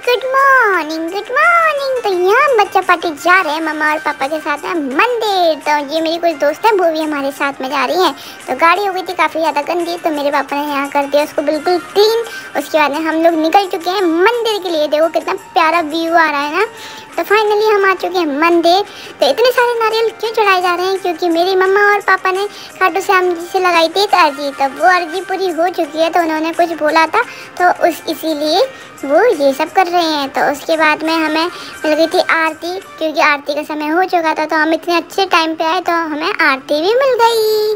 Good morning good morning. तो यहाँ बच्चा पार्टी जा रहे हैं मम्मा और पापा के साथ में मंदिर। तो ये मेरी कुछ दोस्त है वो भी हमारे साथ में जा रही हैं। तो गाड़ी हो गई थी काफ़ी ज़्यादा गंदी, तो मेरे पापा ने यहाँ कर दिया उसको बिल्कुल क्लीन। उसके बाद में हम लोग निकल चुके हैं मंदिर के लिए। देखो कितना प्यारा व्यू आ रहा है ना। तो फाइनली हम आ चुके हैं मंदिर। तो इतने सारे नारियल क्यों चढ़ाए जा रहे हैं? क्योंकि मेरी मम्मा और पापा ने खाटू श्याम जी से लगाई थी एक अर्जी, तो वो अर्जी पूरी हो चुकी है। तो उन्होंने कुछ बोला था तो इसीलिए वो ये सब कर रहे हैं। तो उसके बाद में हमें मिल गई थी आरती, क्योंकि आरती का समय हो चुका था। तो हम इतने अच्छे टाइम पे आए तो हमें आरती भी मिल गई।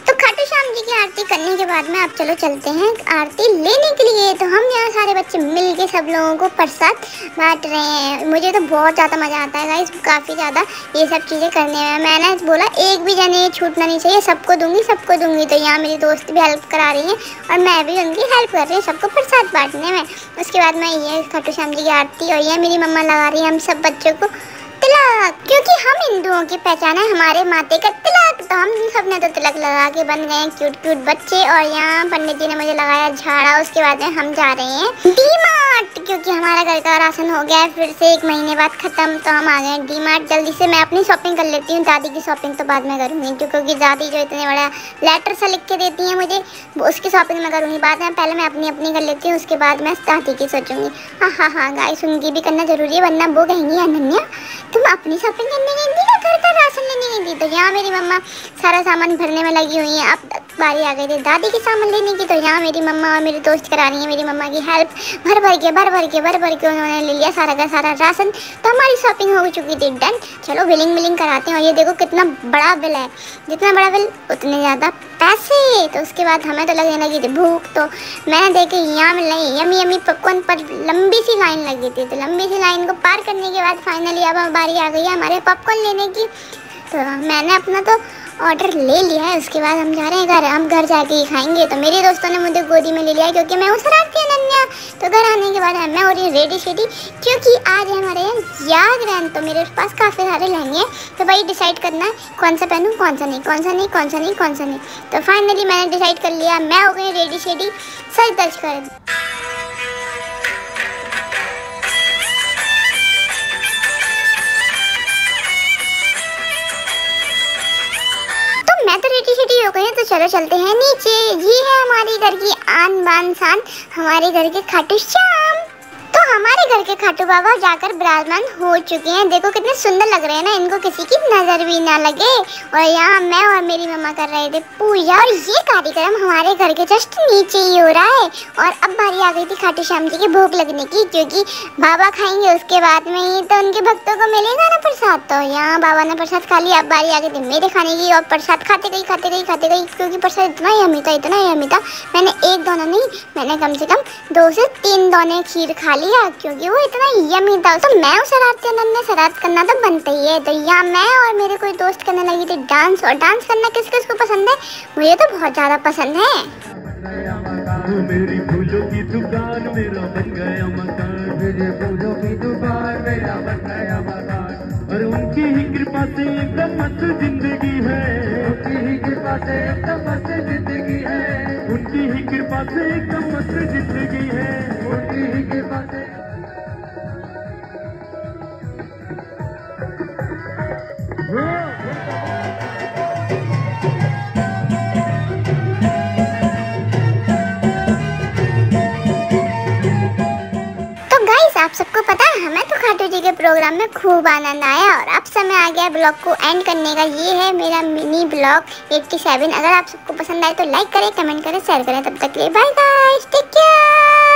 तो खाटू श्याम जी की आरती करने के बाद में अब चलो चलते हैं आरती लेने के लिए। तो हम यहाँ सारे बच्चे मिल के सब लोगों को प्रसाद बांट रहे हैं। मुझे तो बहुत ज़्यादा मज़ा आता है गाइस, काफ़ी ज़्यादा ये सब चीज़ें करने में। मैंने बोला एक भी जने छूटना नहीं चाहिए, सबको दूंगी सबको दूंगी। तो यहाँ मेरी दोस्त भी हेल्प करा रही है और मैं भी उनकी हेल्प कर रही हूँ सबको प्रसाद बांटने में। उसके बाद में ये खाटू श्याम जी की आरती और ये मेरी मम्मा लगा रही है हम सब बच्चों को तिलक, क्योंकि हम हिंदुओं की पहचान है हमारे माथे का तिलक। तो हम सब ने तो तिलक लगा के बन गए क्यूट क्यूट बच्चे। और यहाँ पंडित जी ने मुझे लगाया झाड़ा। उसके बाद में हम जा रहे हैं डी-मार्ट, क्योंकि हमारा घर का राशन हो गया है फिर से 1 महीने बाद खत्म। तो हम आ गए डी-मार्ट। जल्दी से मैं अपनी शॉपिंग कर लेती हूँ, दादी की शॉपिंग तो बाद में करूँगी, क्योंकि दादी जो इतने बड़ा लेटर सा लिख के देती है मुझे, उसकी शॉपिंग मैं करूँगी बाद में। पहले मैं अपनी कर लेती हूँ, उसके बाद मैं दादी की सोचूंगी। हाँ गाइस, उनकी भी करना जरूरी है, वरना वो कहेंगी अनन्या तुम अपनी शॉपिंग करने गई थी ना, घर का राशन लेने गई थी। तो यहाँ मेरी मम्मा सारा सामान भरने में लगी हुई है। अब बारी आ गई थी दादी की सामान लेने की। तो यहाँ मेरी मम्मा और मेरी दोस्त करा रही है मेरी मम्मा की हेल्प। भर भर के उन्होंने ले लिया सारा का सारा राशन। तो हमारी शॉपिंग हो चुकी थी डन। चलो बिलिंग कराते हैं। और ये देखो कितना बड़ा बिल है, जितना बड़ा बिल उतने ज़्यादा पैसे। तो उसके बाद हमें तो लगने लगी थी भूख। तो मैंने देखे यहाँ मिल रही यमी यमी पॉपकॉर्न पर लंबी सी लाइन लगी थी। तो लंबी सी लाइन को पार करने के बाद फाइनली अब बारी आ गई है हमारे पॉपकॉर्न लेने की। तो मैंने अपना तो ऑर्डर ले लिया है। उसके बाद हम जा रहे हैं घर। हम घर जाके ही खाएंगे। तो मेरे दोस्तों ने मुझे गोदी में ले लिया क्योंकि मैं उस रात की अनन्या। तो घर आने के बाद मैं हो रही हूँ रेडी शेडी, क्योंकि आज है हमारे यहाँ जागरण। तो मेरे पास काफ़ी सारे लहंगे हैं। तो भाई डिसाइड करना है कौन सा पहनूँ कौन सा नहीं। तो फाइनली मैंने डिसाइड कर लिया, मैं हो गई रेडी शेडी, सच दर्ज कर। मैं तो रेडी शेडी हो गई हूँ। तो चलो चलते हैं नीचे। ये है हमारी घर की आन बान शान, हमारे घर के खाटू श्याम। तो हमारे घर के खाटू बाबा जाकर विराजमान हो चुके हैं। देखो कितने सुंदर लग रहे हैं ना, इनको किसी की नजर भी ना लगे। और यहाँ मैं और मेरी मम्मा कर रहे थे पूजा। और ये कार्यक्रम हमारे घर के जस्ट नीचे ही हो रहा है। और अब बारी आ गई थी खाटू श्याम जी की भोग लगने की, क्योंकि बाबा खाएंगे उसके बाद में ही तो उनके भक्तों को मिलेगा ना प्रसाद। तो यहाँ बाबा ने प्रसाद खा लिया। अब बारी आ गई थी मेरे खाने की। और प्रसाद खाते गई क्योंकि प्रसाद इतना यम्मी था। मैंने एक दोना नहीं, मैंने कम से कम 2 से 3 दोने खीर खा लिया, क्योंकि वो इतना यम्मी था। तो मैं उस शरारत करना तो बनता ही है। तो यहाँ मैं और मेरे कोई दोस्त करने लगी थी डांस। और डांस करना किस किस को पसंद है? मुझे तो बहुत ज़्यादा पसंद है। मेरी फूलों की दुकान मेरा बन गया मकान, मेरे फूलों की दुकान मेरा बन गया मकान। और उनकी ही कृपा से एकदम मस्त जिंदगी है, उनकी ही कृपा से एकदम मस्त जिंदगी है, उनकी ही कृपा से एकदम मस्त जिंदगी है, उनकी ही कृपा से। आप सबको पता है हमें तो खाटू जी के प्रोग्राम में खूब आनंद आया। और अब समय आ गया ब्लॉग को एंड करने का। ये है मेरा मिनी ब्लॉग 87। अगर आप सबको पसंद आए तो लाइक करें, कमेंट करें, शेयर करें। तब तक के लिए बाय गाइस, टेक केयर।